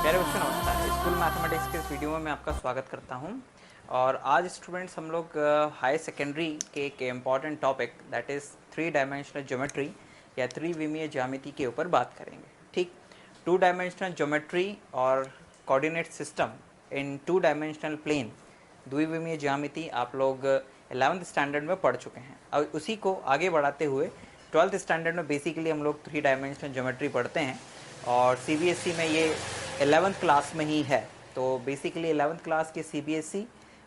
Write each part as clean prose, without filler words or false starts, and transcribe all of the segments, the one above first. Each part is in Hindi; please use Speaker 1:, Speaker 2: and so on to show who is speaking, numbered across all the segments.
Speaker 1: प्यारे बच्चों नमस्कार। स्कूल मैथमेटिक्स के इस वीडियो में मैं आपका स्वागत करता हूं। और आज स्टूडेंट्स हम लोग हाई सेकेंडरी के एक important topic that is three dimensional geometry या त्रिविमीय ज्यामिति के ऊपर बात करेंगे। ठीक, टू डायमेंशनल ज्योमेट्री और coordinate system in two dimensional plane, द्विविमीय ज्यामिति आप लोग 11th स्टैंडर्ड में पढ़ चुके हैं। और उसी को आगे बढ़ाते हुए 12th स्टैंडर्ड में बेसिकली हम लोग थ्री डायमेंशनल ज्योमेट्री पढ़ते हैं और CBSE में ये 11th क्लास में ही है। तो बेसिकली 11th क्लास के CBSE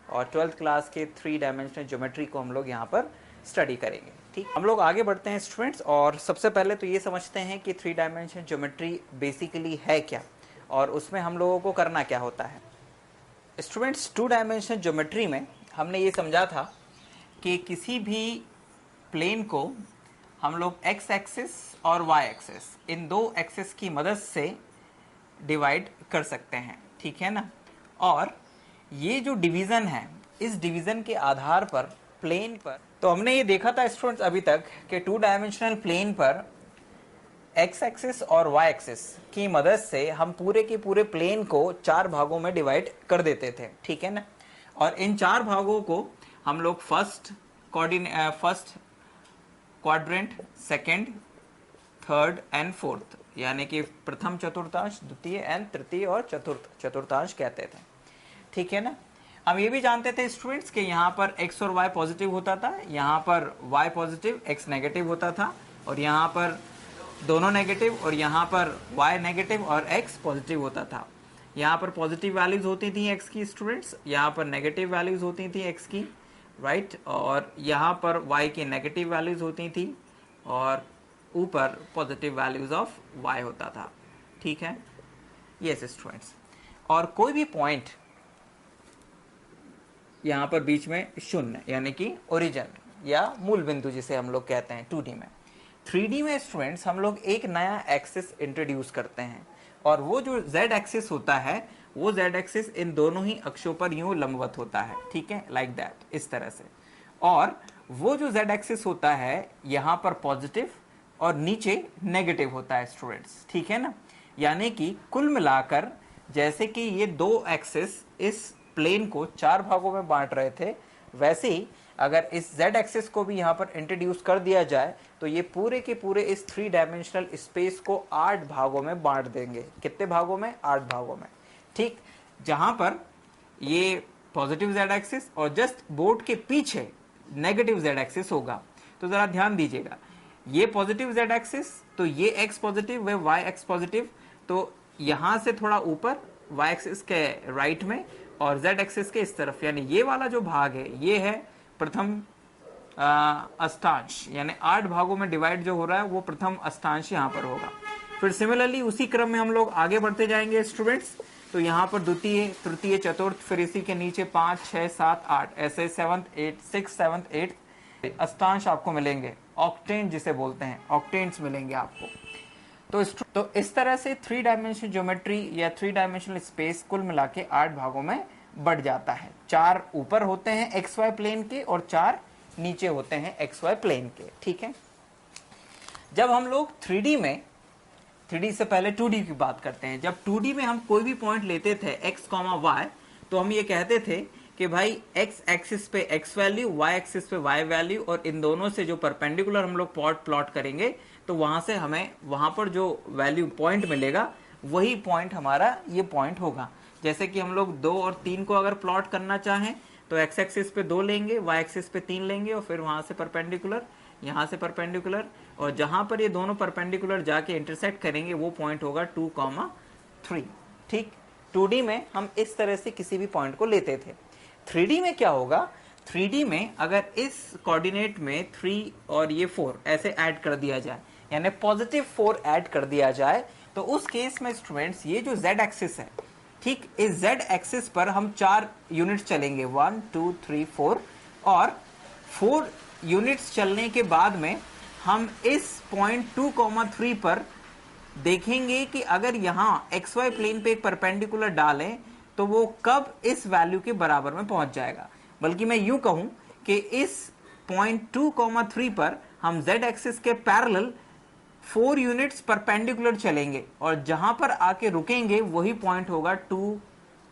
Speaker 1: और 12th क्लास के थ्री डायमेंशनल ज्योमेट्री को हम लोग यहाँ पर स्टडी करेंगे। ठीक, हम लोग आगे बढ़ते हैं स्टूडेंट्स। और सबसे पहले तो ये समझते हैं कि थ्री डायमेंशनल ज्योमेट्री बेसिकली है क्या और उसमें हम लोगों को करना क्या होता है। स्टूडेंट्स, टू डायमेंशनल ज्योमेट्री में हमने ये समझा था कि किसी भी प्लेन को हम लोग x एक्सिस और y एक्सिस, इन दो एक्सिस की मदद से डिवाइड कर सकते हैं। ठीक है ना। और ये जो डिवीज़न है, इस डिवीज़न के आधार पर प्लेन पर, तो हमने ये देखा था स्टूडेंट्स अभी तक कि टू डायमेंशनल प्लेन पर x एक्सिस और y एक्सिस की मदद से हम पूरे के पूरे प्लेन को चार भागों में डिवाइड कर देते थे। ठीक है ना। और इन चार भागों को हम लोग first quadrant, second, third and fourth, यानी कि प्रथम चतुर्थांश, द्वितीय एंड तृतीय और चतुर्थ चतुर्थांश कहते थे। ठीक है ना। हम ये भी जानते थे स्टूडेंट्स कि यहाँ पर x और y पॉजिटिव होता था, यहाँ पर y पॉजिटिव x नेगेटिव होता था, और यहाँ पर दोनों नेगेटिव और यहाँ पर y नेगेटिव और x पॉजिटिव होता था। यहाँ पर पॉजिटिव वैल्यूज होती थी x की स्टूडेंट्स, यहाँ पर नेगेटिव वैल्यूज होती थी x की, राइट। और यहाँ पर y की नेगेटिव वैल्यूज होती थी और ऊपर पॉजिटिव वैल्यूज ऑफ y होता था। ठीक है, यस स्टूडेंट्स। और कोई भी पॉइंट यहाँ पर बीच में शून्य, यानी कि ओरिजिन या मूल बिंदु जिसे हम लोग कहते हैं 2D में। 3D में स्टूडेंट्स हम लोग एक नया एक्सिस इंट्रोड्यूस करते हैं, और वो जो z एक्सिस होता है, वो z एक्सिस इन दोनों ही अक्षों पर यूं लंबवत होता है। ठीक है, लाइक दैट, इस तरह से। और वो जो z एक्सिस होता है यहाँ पर पॉजिटिव और नीचे नेगेटिव होता है स्टूडेंट्स। ठीक है ना। यानी कि कुल मिलाकर जैसे कि ये दो एक्सिस इस प्लेन को चार भागों में बांट रहे थे, वैसे ही अगर इस z एक्सिस को भी यहाँ पर इंट्रोड्यूस कर दिया जाए तो ये पूरे के पूरे इस थ्री डायमेंशनल स्पेस को 8 भागों में बांट देंगे। कितने भागों में? 8 भागों में। ठीक, जहां पर ये पॉजिटिव z एक्सिस और जस्ट बोर्ड के पीछे नेगेटिव z एक्सिस होगा। तो जरा ध्यान दीजिएगा, ये पॉजिटिव z एक्सिस, तो ये x पॉजिटिव, व y x पॉजिटिव, तो यहां से थोड़ा ऊपर y एक्सिस के राइट में और z एक्सिस के इस तरफ, यानी ये वाला जो भाग है ये है प्रथम अष्टांश, यानी 8 भागों में डिवाइड जो हो रहा है वो प्रथम अष्टांश यहाँ पर होगा। फिर सिमिलरली उसी क्रम में हम लोग आगे बढ़ते जाएंगे स्टूडेंट्स। तो यहाँ पर द्वितीय, तृतीय, चतुर्थ, फिर इसी के नीचे 5, 6, 7, 8, ऐसे 7th, 8, 6, 7th, 8 अष्टांश आपको मिलेंगे। ऑक्टेंट जिसे बोलते हैं, ऑक्टेंट्स मिलेंगे आपको। तो इस तरह से थ्री डायमेंशनल ज्योमेट्री या थ्री डायमेंशनल स्पेस कुल मिला के 8 भागों में बढ़ जाता है। 4 ऊपर होते हैं XY प्लेन के और 4 नीचे होते हैं XY प्लेन के। ठीक है। जब हम लोग 3D से पहले 2D की बात करते हैं, जब 2D में हम कोई भी पॉइंट लेते थे x, y, तो हम ये कहते थे कि भाई x एक्सिस पे x वैल्यू, y एक्सिस पे y वैल्यू, और इन दोनों से जो परपेंडिकुलर हम लोग प्लॉट करेंगे तो वहां से हमें वहां पर जो वैल्यू पॉइंट मिलेगा वही पॉइंट हमारा ये पॉइंट होगा। जैसे कि हम लोग 2 और 3 को अगर प्लॉट करना चाहें तो x एक्सिस पे 2 लेंगे, y एक्सिस पे 3 लेंगे, और फिर वहां से परपेंडिकुलर, यहाँ से परपेंडिकुलर, और जहां पर ये दोनों परपेंडिकुलर जाके इंटरसेक्ट करेंगे वो पॉइंट होगा 2, 3। ठीक, 2D में हम इस तरह से किसी भी पॉइंट को लेते थे। 3D में क्या होगा? 3D में अगर इस कोऑर्डिनेट में 3 और ये 4 ऐसे ऐड कर दिया जाए, यानी पॉजिटिव 4 ऐड कर दिया जाए, तो उस केस में स्टूडेंट्स ये जो z एक्सिस है, ठीक, इस z एक्सिस पर हम 4 यूनिट्स चलेंगे, 1, 2, 3, 4, और 4 यूनिट्स चलने के बाद में हम इस पॉइंट 2, 3 पर देखेंगे कि अगर यहाँ XY प्लेन पे एक परपेंडिकुलर डालें तो वो कब इस वैल्यू के बराबर में पहुंच जाएगा। बल्कि मैं यूं कहूं कि इस पॉइंट 2, 3 पर हम z एक्सिस के पैरेलल 4 यूनिट्स परपेंडिकुलर चलेंगे और जहां पर आके रुकेंगे वही पॉइंट होगा 2,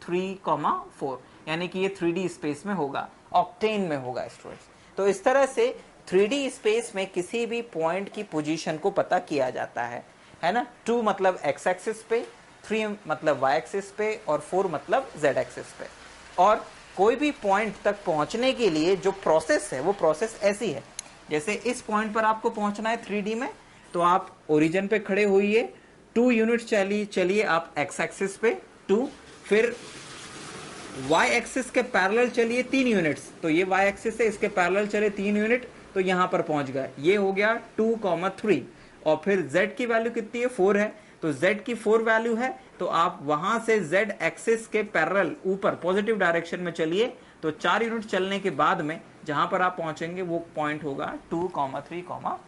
Speaker 1: 3, 4, यानी कि ये 3D स्पेस में होगा, ऑक्टेन में होगा स्टूडेंट्स। तो इस तरह से 3D स्पेस में किसी भी पॉइंट की पोजीशन को पता किया जाता है ना। 2 मतलब x एक्सिस पे, 3 मतलब y एक्सिस पे और 4 मतलब z एक्सिस पे। और कोई भी पॉइंट तक पहुंचने के लिए जो प्रोसेस है वो प्रोसेस ऐसी है, जैसे इस पॉइंट पर आपको पहुंचना है 3D में, तो आप ओरिजिन पे खड़े होइए, 2 यूनिट चलिए आप x एक्सिस पे 2, फिर y एक्सिस के पैरेलल चलिए 3 यूनिट्स, तो ये y एक्सिस है, इसके पैरेलल चले 3 यूनिट, तो यहां पर पहुंच गए, ये हो गया 2, 3। और फिर z की वैल्यू कितनी है, 4 है, तो z की 4 वैल्यू है, तो आप वहां से z एक्सिस के पैरेलल ऊपर पॉजिटिव डायरेक्शन में चलिए, तो 4 यूनिट चलने के बाद में जहां पर आप पहुंचेंगे वो पॉइंट होगा 2, 3, 4।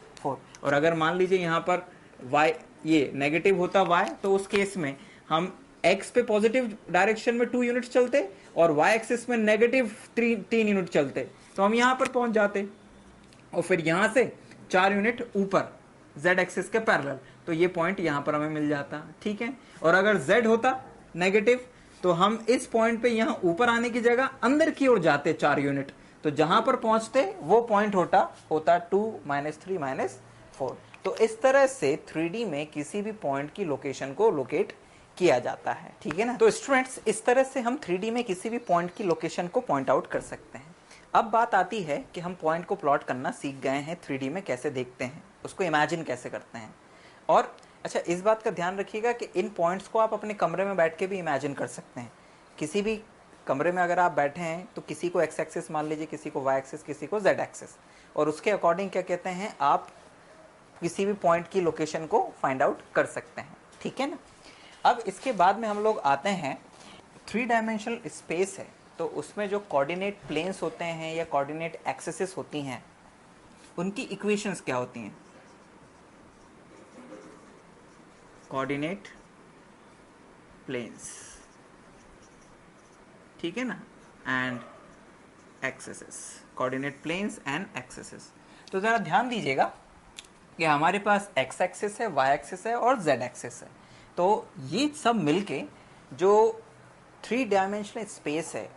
Speaker 1: और अगर मान लीजिए यहां पर y ये नेगेटिव होता y, तो उस केस में हम x पे पॉजिटिव डायरेक्शन में 2 यूनिट चलते और y एक्सिस में नेगेटिव 3 यूनिट चलते, तो हम यहां पर पहुंच जाते, और फिर यहां से 4 यूनिट ऊपर z एक्सिस के पैरेलल, तो ये पॉइंट यहां पर हमें मिल जाता, ठीक है। और अगर z होता नेगेटिव, तो हम इस पॉइंट पे यहां ऊपर आने की जगह अंदर की ओर जाते 4 यूनिट, तो जहां पर पहुंचते वो पॉइंट होता 2, -3, -4। तो इस तरह से 3D में किसी भी पॉइंट की लोकेशन को लोकेट किया जाता है, ठीक है ना। तो स्टूडेंट्स, इस तरह से हम 3D में किसी भी पॉइंट की लोकेशन को पॉइंट आउट कर सकते हैं। अब बात आती है कि हम पॉइंट को प्लॉट करना सीख गए हैं, 3D में कैसे देखते हैं, उसको इमेजिन कैसे करते हैं। और अच्छा, इस बात का ध्यान रखिएगा कि इन पॉइंट्स को आप अपने कमरे में बैठ के भी इमेजिन कर सकते हैं। किसी भी कमरे में अगर आप बैठे हैं तो किसी को x एक्सिस मान लीजिए, किसी को y एक्सिस, किसी को z एक्सिस, और उसके अकॉर्डिंग क्या कहते हैं, आप किसी भी पॉइंट की लोकेशन को फाइंड आउट कर सकते हैं, ठीक है ना। अब इसके बाद में हम लोग आते हैं 3 डायमेंशनल स्पेस है, तो उसमें जो कोऑर्डिनेट प्लेन्स होते हैं या कोऑर्डिनेट एक्सिसेस होती हैं, उनकी इक्वेशंस क्या होती हैं। कोऑर्डिनेट प्लेन्स, ठीक है ना, and axes, coordinate planes and axes. तो जरा ध्यान दीजिएगा कि हमारे पास x एक्सिस है, y एक्सिस है और z एक्सिस है, तो ये सब मिलके जो 3 डायमेंशनल स्पेस है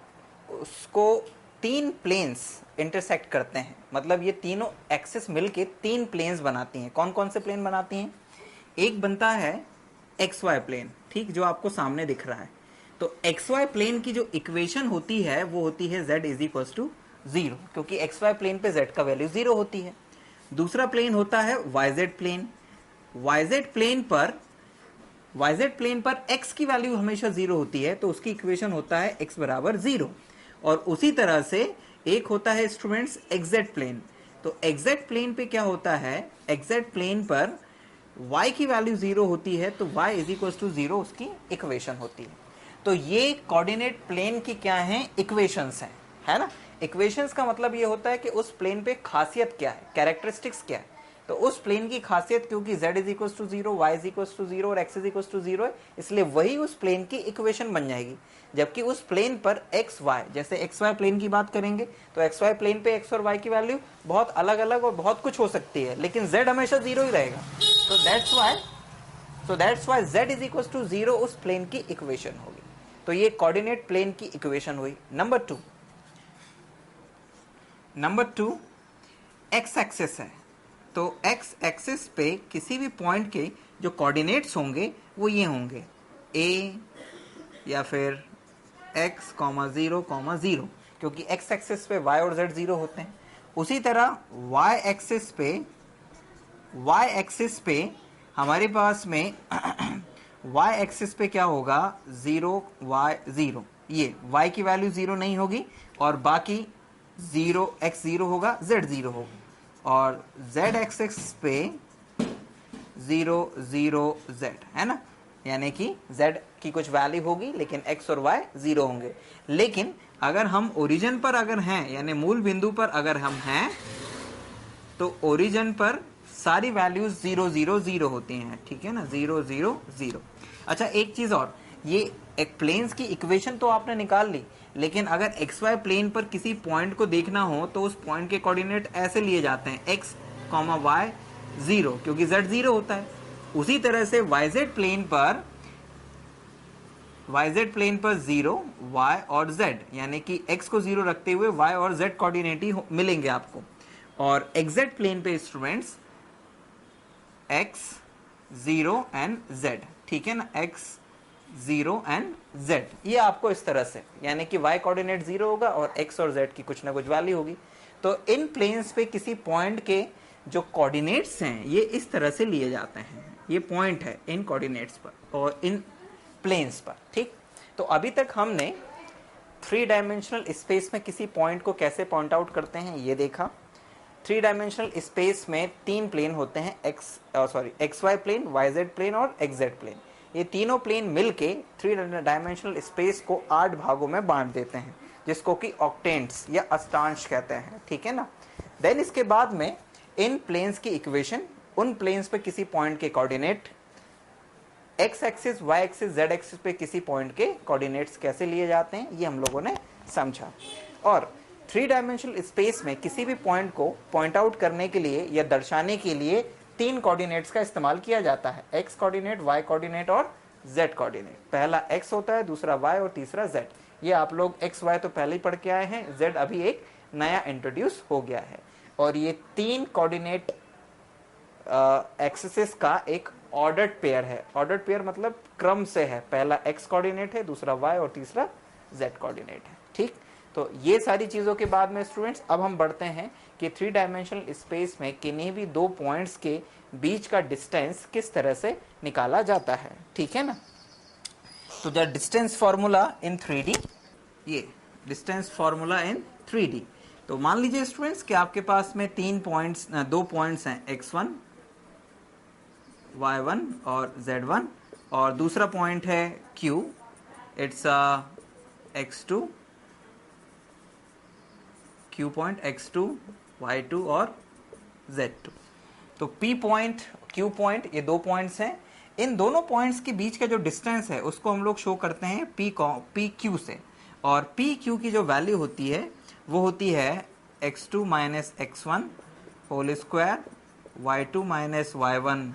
Speaker 1: उसको 3 प्लेन्स इंटरसेक्ट करते हैं, मतलब ये तीनों एक्सिस मिलके 3 प्लेन्स बनाती हैं। कौन कौन से प्लेन बनाती हैं, एक बनता है XY प्लेन, ठीक, जो आपको सामने दिख रहा है। तो XY प्लेन की जो इक्वेशन होती है वो होती है z = 0, क्योंकि XY प्लेन पे z का वैल्यू 0 होती है। दूसरा प्लेन होता है YZ प्लेन, YZ प्लेन पर x की वैल्यू हमेशा 0 होती है, तो उसकी इक्वेशन होता है x = 0। और उसी तरह से एक होता है स्टूडेंट्स XZ प्लेन, तो XZ प्लेन पे क्या होता है, XZ प्लेन पर y की वैल्यू 0 होती है, तो y = 0 उसकी इक्वेशन होती है। तो ये कोऑर्डिनेट प्लेन की क्या है, इक्वेशंस हैं, है ना। इक्वेशंस का मतलब ये होता है कि उस प्लेन पे खासियत क्या है, कैरेक्टरिस्टिक्स क्या है। तो उस प्लेन की खासियत, क्योंकि z = 0, y = 0 और x = 0 है, इसलिए वही उस प्लेन की इक्वेशन बन जाएगी। जबकि उस प्लेन पर x y, जैसे XY प्लेन की बात करेंगे तो XY प्लेन पे x और y की वैल्यू बहुत अलग अलग और बहुत कुछ हो सकती है, लेकिन z हमेशा 0 ही रहेगा। तो दैट्स वाई z = 0 उस प्लेन की इक्वेशन होगी। तो ये कोऑर्डिनेट प्लेन की इक्वेशन हुई। नंबर टू x एक्सिस है, तो x एक्सिस पे किसी भी पॉइंट के जो कोऑर्डिनेट्स होंगे वो ये होंगे a या फिर x, 0, 0, क्योंकि x एक्सिस पे y और z 0 होते हैं। उसी तरह y एक्सिस पे हमारे पास में y एक्सिस पे क्या होगा, 0, y 0, ये y की वैल्यू 0 नहीं होगी और बाकी 0, x 0 होगा, z 0 होगा। और z एक्सिस पे 0, 0, z, है ना, यानी कि z की कुछ वैल्यू होगी लेकिन x और y 0 होंगे। लेकिन अगर हम ओरिजिन पर अगर हैं, यानी मूल बिंदु पर अगर हम हैं, तो ओरिजिन पर सारी वैल्यूज 0, 0, 0 होती हैं, ठीक है ना, 0, 0, 0। अच्छा, एक चीज और, ये एक प्लेन्स की इक्वेशन तो आपने निकाल ली, लेकिन अगर XY प्लेन पर किसी पॉइंट को देखना हो तो उस पॉइंट के कोऑर्डिनेट ऐसे लिए जाते हैं, x, y, 0, क्योंकि z 0 होता है। उसी तरह से yz प्लेन पर 0 y और z, यानी कि x को 0 रखते हुए y और z कोऑर्डिनेट ही मिलेंगे आपको। और xz प्लेन पे स्टूडेंट्स x 0 एंड z, ठीक है ना, x 0 एंड z, ये आपको इस तरह से, यानी कि y कोऑर्डिनेट 0 होगा और x और z की कुछ ना कुछ वैल्यू होगी। तो इन प्लेन्स पे किसी पॉइंट के जो कोऑर्डिनेट्स हैं ये इस तरह से लिए जाते हैं। ये पॉइंट है इन कोऑर्डिनेट्स पर और इन प्लेन्स पर, ठीक। तो अभी तक हमने 3 डायमेंशनल स्पेस में किसी पॉइंट को कैसे पॉइंट आउट करते हैं ये देखा। 3 डायमेंशनल स्पेस में 3 प्लेन होते हैं, X Y plane, Y Z plane और एक्स जेड प्लेन। ये तीनों प्लेन मिलके 3 डायमेंशनल स्पेस को 8 भागों में बांट देते हैं, जिसको कि ऑक्टेंट्स या अष्टांश कहते हैं, ठीक है ना। देन इसके बाद में इन प्लेन्स की इक्वेशन, उन प्लेन्स पे किसी पॉइंट के coordinate, X axis, Y axis, Z axis पे किसी पॉइंट के कोऑर्डिनेट्स कैसे लिए जाते हैं ये हम लोगों ने समझा। और 3 डायमेंशनल स्पेस में किसी भी पॉइंट को पॉइंट आउट करने के लिए या दर्शाने के लिए 3 कोऑर्डिनेट्स का इस्तेमाल किया जाता है, एक्स कोऑर्डिनेट, वाई कोऑर्डिनेट और जेड कोऑर्डिनेट। पहला एक्स होता है, दूसरा वाई और तीसरा जेड। ये आप लोग एक्स वाई तो पहले ही पढ़ के आए हैं, जेड अभी एक नया इंट्रोड्यूस हो गया है। और ये 3 कोऑर्डिनेट एक्सिस का एक ऑर्डर्ड पेयर है। ऑर्डर्ड पेयर मतलब क्रम से है, पहला एक्स कोऑर्डिनेट है, दूसरा वाई और तीसरा जेड कोऑर्डिनेट है, ठीक। तो ये सारी चीजों के बाद में स्टूडेंट्स अब हम बढ़ते हैं कि 3 डायमेंशनल स्पेस में किन्हीं भी 2 पॉइंट्स के बीच का डिस्टेंस किस तरह से निकाला जाता है, ठीक है ना। तो the distance formula in 3D, ये डिस्टेंस फॉर्मूला इन 3D। तो मान लीजिए स्टूडेंट्स कि आपके पास में 2 पॉइंट्स हैं, x1, y1 और z1, और दूसरा पॉइंट है q, it's x2, q point, x2, y2 और z2। तो p पॉइंट, q पॉइंट, ये 2 पॉइंट्स हैं। इन दोनों पॉइंट्स के बीच का जो डिस्टेंस है उसको हम लोग शो करते हैं pq से। और pq की जो वैल्यू होती है वो होती है x2 minus x1 whole square, y2 minus y1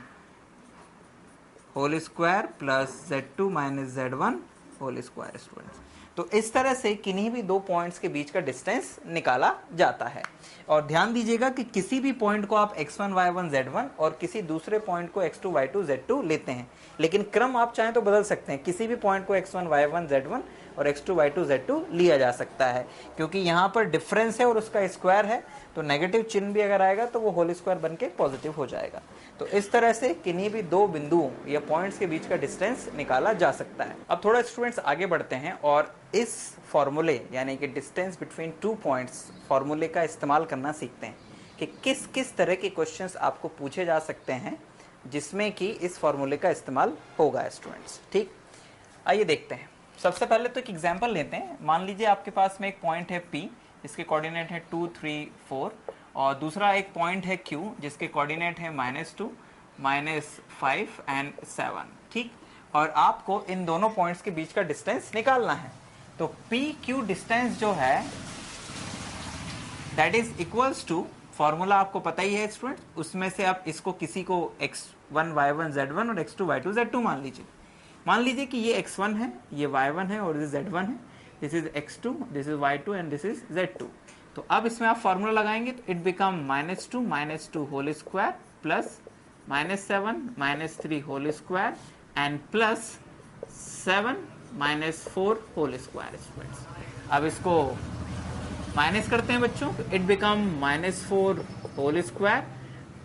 Speaker 1: whole square plus z2 minus z1 whole square students. तो इस तरह से किन्हीं भी 2 पॉइंट्स के बीच का डिस्टेंस निकाला जाता है। और ध्यान दीजिएगा कि किसी भी पॉइंट को आप x1, y1, z1 और किसी दूसरे पॉइंट को x2, y2, z2 लेते हैं, लेकिन क्रम आप चाहें तो बदल सकते हैं। किसी भी पॉइंट को x1, y1, z1 और x2, y2, z2 लिया जा सकता है, क्योंकि यहाँ पर डिफरेंस है और उसका स्क्वायर है, तो नेगेटिव चिन्ह भी अगर आएगा तो वो होल स्क्वायर बन के पॉजिटिव हो जाएगा। तो इस तरह से किन्हीं भी 2 बिंदुओं या पॉइंट्स के बीच का डिस्टेंस निकाला जा सकता है। अब थोड़ा स्टूडेंट्स आगे बढ़ते हैं और इस फॉर्मूले यानी कि डिस्टेंस बिटवीन 2 पॉइंट्स फॉर्मूले का इस्तेमाल करना सीखते हैं कि किस किस तरह के क्वेश्चंस आपको पूछे जा सकते हैं जिसमें कि इस फॉर्मूले का इस्तेमाल होगा स्टूडेंट्स, ठीक। आइए देखते हैं। सबसे पहले तो एक एग्जांपल लेते हैं। मान लीजिए आपके पास में एक पॉइंट है P, इसके कोऑर्डिनेट है 2, 3, 4, और दूसरा एक पॉइंट है Q जिसके कोऑर्डिनेट है -2, -5 एंड 7, ठीक। और आपको इन दोनों पॉइंट्स के बीच का डिस्टेंस निकालना है। तो PQ डिस्टेंस जो है that is equals to, formula आपको पता ही है स्टूडेंट, उसमें से आप इसको किसी को x1, y1, z1 और x2, y2, z2 मान लीजिए। मान लीजिए कि ये x1 है, ये y1 है और ये z1 है, this is x2, this is y2 and this is z2। तो अब इसमें आप फॉर्मूला लगाएंगे तो it become -2 whole square plus -7 -3 whole square and plus 7 -4 whole square. अब इसको माइनस करते हैं बच्चों, तो it become -4 whole square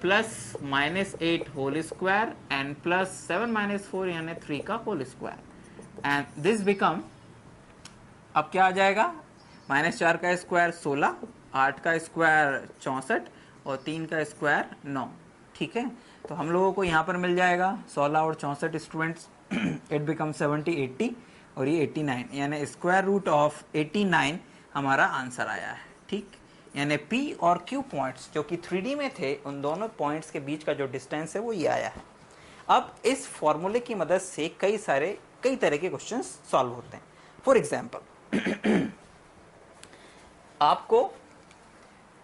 Speaker 1: plus -8 whole square and plus 7 -4 यानी 3 का whole square and this become, अब क्या आ जाएगा, -4 का स्क्वायर 16, 8 का स्क्वायर 64 और 3 का स्क्वायर 9, ठीक है। तो हम लोगों को यहाँ पर मिल जाएगा 16 और 64 स्टूडेंट्स, इट बिकम 70, 80 और ये 89, यानी स्क्वायर रूट ऑफ 89 हमारा आंसर आया है, ठीक। यानी P और Q पॉइंट्स जो कि 3D में थे, उन दोनों पॉइंट्स के बीच का जो डिस्टेंस है वो ये आया है। अब इस फॉर्मूले की मदद से कई तरह के क्वेश्चंस सॉल्व होते हैं। फॉर एग्जांपल आपको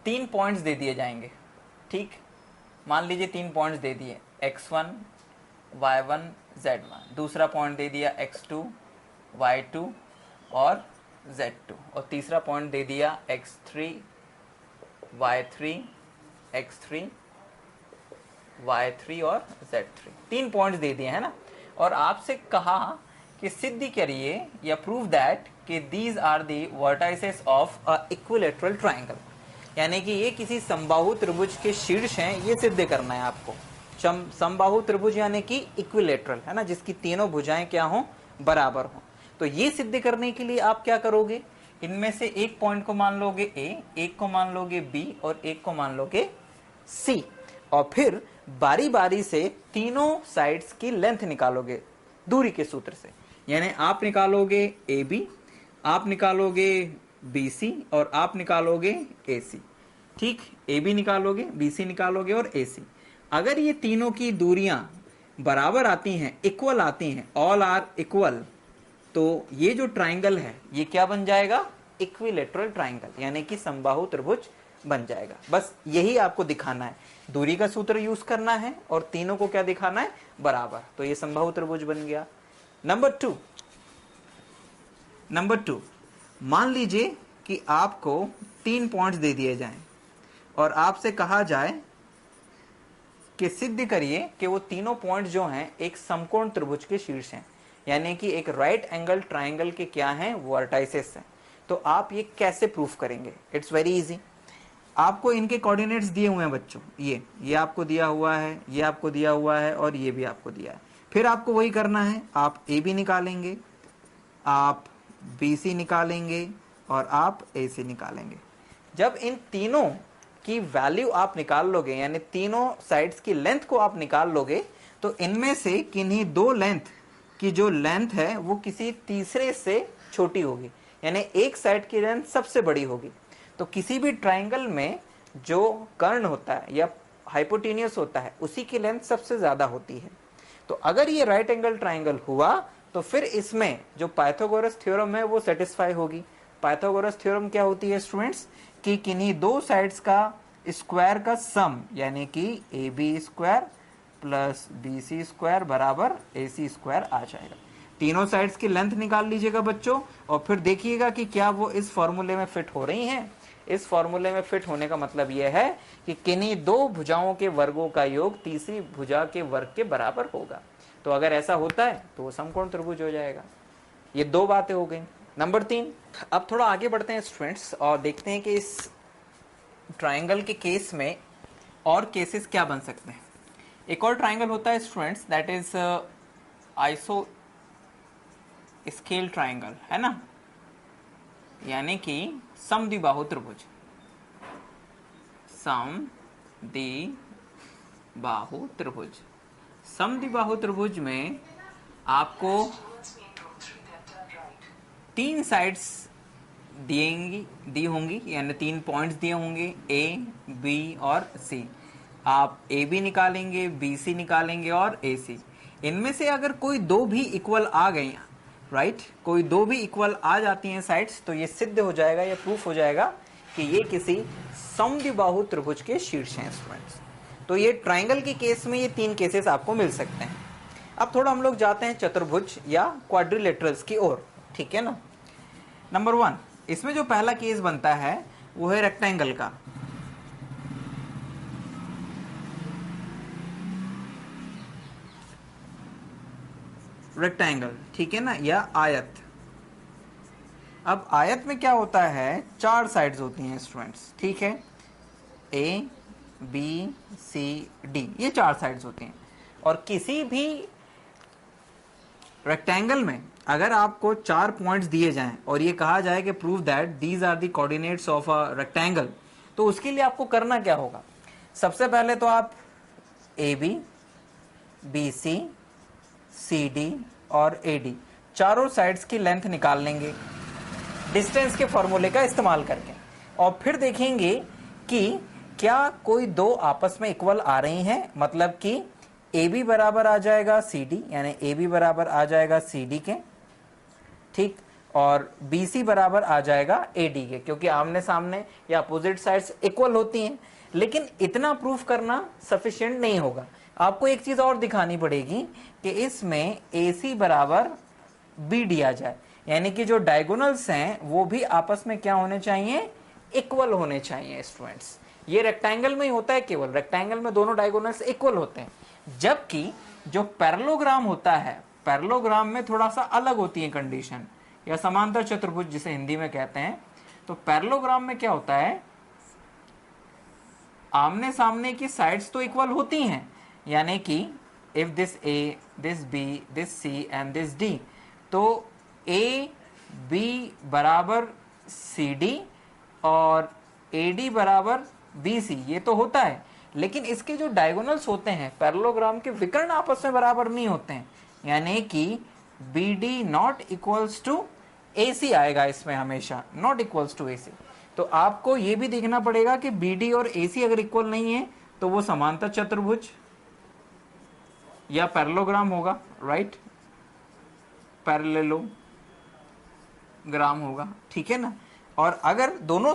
Speaker 1: 3 पॉइंट्स दे दिए जाएंगे, ठीक। मान लीजिए 3 पॉइंट्स दे दिए, x1 y1 z1, दूसरा पॉइंट दे दिया x2 y2 और z2, और तीसरा पॉइंट दे दिया x3 y3 x3 y3 और z3, 3 पॉइंट्स दे दिए है ना। और आपसे कहा कि सिद्ध करिए या प्रूव दैट कि these are the vertices of a equilateral triangle, यानी कि ये किसी समबाहु त्रिभुज के शीर्ष हैं, ये सिद्ध करना है आपको। समबाहु त्रिभुज यानी कि इक्विलेटरल है ना, जिसकी तीनों भुजाएं क्या हो, बराबर हो। तो ये सिद्ध करने के लिए आप क्या करोगे, इनमें से एक पॉइंट को मान लोगे ए, एक को मान लोगे बी और एक को मान लोगे सी, और फिर बारी बारी से तीनों साइड्स की लेंथ निकालोगे दूरी के सूत्र से। यानी आप निकालोगे ए बी, आप निकालोगे बी सी और आप निकालोगे ए सी। ठीक, ए बी निकालोगे, बी सी निकालोगे और ए सी। अगर ये तीनों की दूरियां बराबर आती हैं, इक्वल आती हैं, ऑल आर इक्वल, तो ये जो ट्राइंगल है ये क्या बन जाएगा, इक्विलेटरल ट्राइंगल, यानी कि समबाहु त्रिभुज बन जाएगा। बस यही आपको दिखाना है, दूरी का सूत्र यूज करना है और तीनों को क्या दिखाना है, बराबर। तो ये समबाहु त्रिभुज बन गया। नंबर टू, मान लीजिए कि आपको 3 पॉइंट्स दे दिए जाएं और आपसे कहा जाए कि सिद्ध करिए कि वो तीनों पॉइंट जो हैं एक समकोण त्रिभुज के शीर्ष हैं, यानी कि एक राइट एंगल ट्राइंगल के क्या हैं, वर्टाइसेस हैं। तो आप ये कैसे प्रूफ करेंगे, इट्स वेरी इजी। आपको इनके कोऑर्डिनेट्स दिए हुए हैं बच्चों, ये आपको दिया हुआ है, ये आपको दिया हुआ है और ये भी आपको दिया है। फिर आपको वही करना है, आप ए बी निकालेंगे, आप बी सी निकालेंगे और आप ए सी निकालेंगे। जब इन तीनों की वैल्यू आप निकाल लोगे, यानी तीनों साइड्स की लेंथ को आप निकाल लोगे, तो इनमें से किन्हीं दो लेंथ की जो लेंथ है वो किसी तीसरे से छोटी होगी, यानी एक साइड की लेंथ सबसे बड़ी होगी। तो किसी भी ट्राइंगल में जो कर्ण होता है या हाइपोटेन्यूस होता है उसी की लेंथ सबसे ज्यादा होती है। तो अगर ये राइट एंगल ट्राइंगल हुआ तो फिर इसमें जो पाइथागोरस थ्योरम है वो सेटिस्फाई होगी। पाइथागोरस थ्योरम क्या होती है स्टूडेंट्स, कि किन्हीं दो साइड्स का स्क्वायर का सम, यानी कि A B square plus B C square बराबर ए सी स्क्वायर आ जाएगा। तीनों साइड्स की लेंथ निकाल लीजिएगा बच्चों और फिर देखिएगा कि क्या वो इस फॉर्मूले में फिट हो रही हैं। इस फॉर्मूले में फिट होने का मतलब यह है कि किन्हीं दो भुजाओं के वर्गों का योग तीसरी भुजा के वर्ग के बराबर होगा। तो अगर ऐसा होता है तो वो समकोण त्रिभुज हो जाएगा। ये दो बातें हो गई। नंबर 3, अब थोड़ा आगे बढ़ते हैं स्टूडेंट्स और देखते हैं कि इस ट्राइंगल के केस में और केसेस क्या बन सकते हैं। एक और ट्राइंगल होता है students, that is iso scale triangle, है ना, यानी कि समद्विबाहु त्रिभुज। समद्विबाहु त्रिभुज, समद्विबाहु त्रिभुज में आपको 3 साइड्स दी होंगी, यानी 3 पॉइंट्स दिए होंगे ए, बी और सी। आप ए बी निकालेंगे, बी सी निकालेंगे और ए सी। इनमें से अगर कोई दो भी इक्वल आ गई, राइट, कोई दो भी इक्वल आ जाती हैं साइड्स, तो ये सिद्ध हो जाएगा, ये प्रूफ हो जाएगा कि ये किसी समद्विबाहु त्रिभुज के शीर्ष हैं स्टूडेंट्स। तो ये ट्राइंगल के केस में ये 3 केसेस आपको मिल सकते हैं। अब थोड़ा हम लोग जाते हैं चतुर्भुज या क्वाड्रिलेटरल्स की ओर, ठीक है ना। नंबर 1, इसमें जो पहला केस बनता है वो है रेक्टेंगल का। रेक्टेंगल, ठीक है ना, या आयत। अब आयत में क्या होता है, 4 साइड्स होती हैं स्टूडेंट्स, ठीक है, ए बी सी डी, ये 4 साइड्स होती हैं। और किसी भी रेक्टेंगल में अगर आपको 4 पॉइंट्स दिए जाएं और ये कहा जाए कि prove that these are the coordinates of a rectangle, तो उसके लिए आपको करना क्या होगा। सबसे पहले तो आप A B C C D और ए डी चारों साइड्स की लेंथ निकाल लेंगे डिस्टेंस के फॉर्मूले का इस्तेमाल करके, और फिर देखेंगे कि क्या कोई दो आपस में इक्वल आ रही हैं, मतलब कि ए बी बराबर आ जाएगा सी डी, यानी ए बी बराबर आ जाएगा सी डी के, ठीक, और बी सी बराबर आ जाएगा ए डी के, क्योंकि आमने सामने या अपोजिट साइड्स इक्वल होती हैं। लेकिन इतना प्रूफ करना सफिशिएंट नहीं होगा। आपको एक चीज और दिखानी पड़ेगी कि इसमें AC बराबर B दिया जाए, यानी कि जो डायगोनल्स हैं वो भी आपस में क्या होने चाहिए, इक्वल होने चाहिए स्टूडेंट्स। ये रेक्टेंगल में ही होता है, केवल रेक्टेंगल में दोनों डायगोनल्स इक्वल होते हैं, जबकि जो पैरेललोग्राम होता है, पैरेललोग्राम में थोड़ा सा अलग होती है कंडीशन, या समांतर चतुर्भुज जिसे हिंदी में कहते हैं। तो पैरेललोग्राम में क्या होता है, आमने सामने की साइड्स तो इक्वल होती हैं, यानी कि if this A, this B, this C and this D, तो A B बराबर CD और AD बराबर BC, ये तो होता है। लेकिन इसके जो डायगोनल्स होते हैं पैरेललोग्राम के, विकर्ण आपस में बराबर नहीं होते हैं, यानी कि BD not equals to AC आएगा इसमें हमेशा, नॉट इक्वल्स टू AC। तो आपको ये भी देखना पड़ेगा कि BD और AC अगर इक्वल नहीं है तो वो समांतर चतुर्भुज या पैरेललोग्राम होगा, राइट, पैरेललोग्राम होगा, ठीक है ना। और अगर दोनों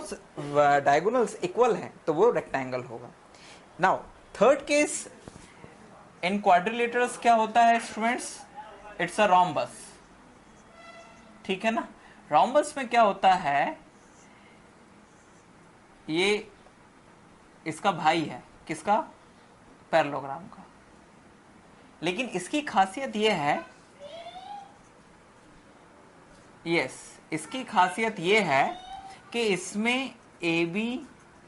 Speaker 1: डायगोनल्स इक्वल हैं तो वो रेक्टेंगल होगा। Now third case in quadrilaterals क्या होता है स्टूडेंट्स, इट्स अ रोम्बस, ठीक है ना। रोम्बस में क्या होता है, ये इसका भाई है, किसका, पैरेललोग्राम का। लेकिन इसकी खासियत ये है, इसकी खासियत ये है कि इसमें AB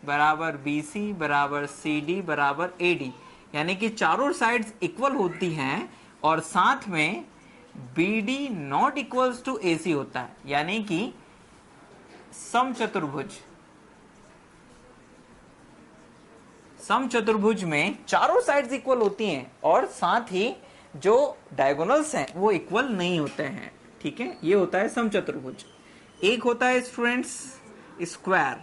Speaker 1: बराबर BC बराबर CD बराबर AD, यानी कि चारों साइड्स इक्वल होती हैं, और साथ में BD not equals to AC होता है, यानी कि समचतुर्भुज में चारों साइड्स इक्वल होती हैं और साथ ही जो डायगोनल्स हैं वो इक्वल नहीं होते हैं, ठीक है। ये होता है समचतुर्भुज। एक होता है स्टूडेंट्स स्क्वायर,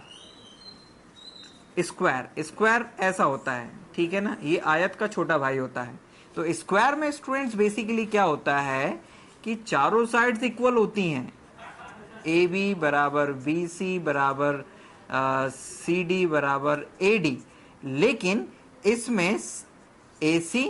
Speaker 1: स्क्वायर ऐसा होता है, ठीक है ना, ये आयत का छोटा भाई होता है। तो स्क्वायर में स्टूडेंट्स बेसिकली क्या होता है कि चारों साइड्स इक्वल होती हैं, AB बराबर BC बराबर CD बराबर AD, लेकिन इसमें AC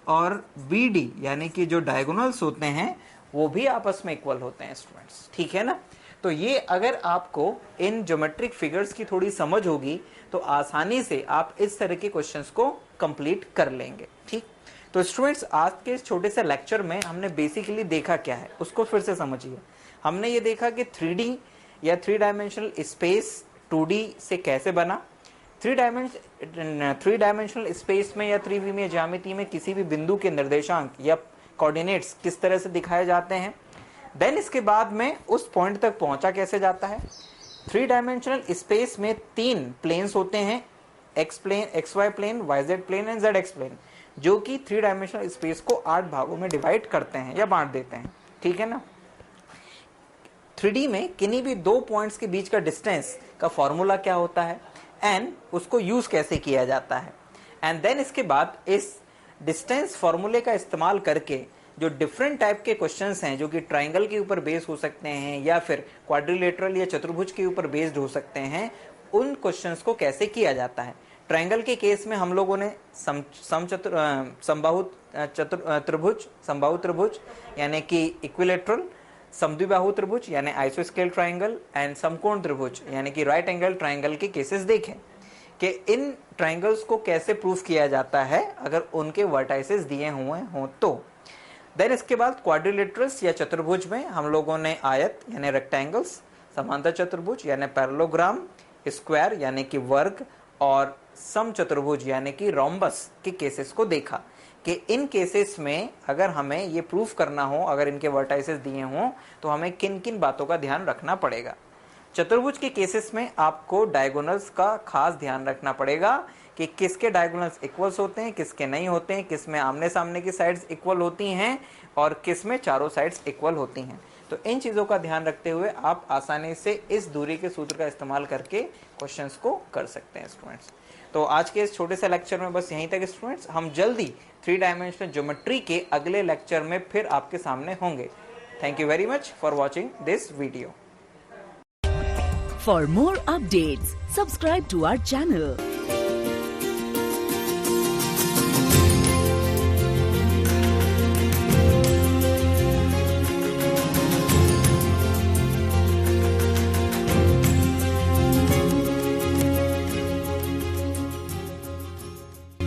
Speaker 1: और BD यानी कि जो डायगोनल्स होते हैं वो भी आपस में इक्वल होते हैं स्टूडेंट्स, ठीक है ना। तो ये अगर आपको इन ज्योमेट्रिक फिगर्स की थोड़ी समझ होगी तो आसानी से आप इस तरह के क्वेश्चंस को कंप्लीट कर लेंगे, ठीक। तो स्टूडेंट्स आज के इस छोटे से लेक्चर में हमने बेसिकली देखा क्या है उसको फिर से समझिए। हमने ये देखा कि 3D या 3 डायमेंशनल स्पेस 2D से कैसे बना, 3 डायमेंशनल स्पेस में या 3D में ज्यामिति में किसी भी बिंदु के निर्देशांक या कोऑर्डिनेट्स किस तरह से दिखाए जाते हैं। देन इसके बाद में उस पॉइंट तक पहुंचा कैसे जाता है। 3 डायमेंशनल स्पेस में 3 प्लेन्स होते हैं, X plane, XY plane, YZ plane and ZX plane, जो कि 3 डायमेंशनल स्पेस को 8 भागों में डिवाइड करते हैं या बांट देते हैं, ठीक है ना। 3D में किन्हीं भी 2 पॉइंट्स के बीच का डिस्टेंस का फॉर्मूला क्या होता है एंड उसको यूज कैसे किया जाता है। एंड देन इसके बाद इस डिस्टेंस फॉर्मूले का इस्तेमाल करके जो डिफरेंट टाइप के क्वेश्चंस हैं जो कि ट्राइंगल के ऊपर बेस्ड हो सकते हैं या फिर क्वाड्रिलेटरल या चतुर्भुज के ऊपर बेस्ड हो सकते हैं, उन क्वेश्चंस को कैसे किया जाता है। ट्राइंगल के केस में हम लोगों ने समबाहु त्रिभुज यानी कि इक्विलेटरल, समद्विबाहु त्रिभुज यानी आइसोस्केल ट्राइंगल एंड समकोण त्रिभुज यानी कि राइट एंगल ट्राइंगल के केसेस देखें कि इन ट्राइंगल्स को कैसे प्रूफ किया जाता है अगर उनके वर्टाइसेस दिए हुए हों तो। देन इसके बाद क्वाड्रिलेटरल्स या चतुर्भुज में हम लोगों ने आयत यानी रेक्टेंगल्स, समांतर चतुर्भुज यानी पैरेललोग्राम, स्क्वायर यानी कि वर्ग और समचतुर्भुज यानी कि रोम्बस के केसेस को देखा कि इन केसेस में अगर हमें ये प्रूफ करना हो, अगर इनके वर्टाइसेस दिए हों तो हमें किन किन बातों का ध्यान रखना पड़ेगा। चतुर्भुज के केसेस में आपको डायगोनल्स का खास ध्यान रखना पड़ेगा कि किसके डायगोनल्स इक्वल्स होते हैं, किसके नहीं होते हैं, किस में आमने सामने की साइड्स इक्वल होती हैं और किस में चारों साइड्स इक्वल होती हैं। तो इन चीज़ों का ध्यान रखते हुए आप आसानी से इस दूरी के सूत्र का इस्तेमाल करके क्वेश्चंस को कर सकते हैं स्टूडेंट्स। तो आज के इस छोटे से लेक्चर में बस यहीं तक स्टूडेंट्स। हम जल्दी 3 डायमेंशनल ज्योमेट्री के अगले लेक्चर में फिर आपके सामने होंगे। Thank you very much for watching this video.
Speaker 2: For more updates, subscribe to our channel.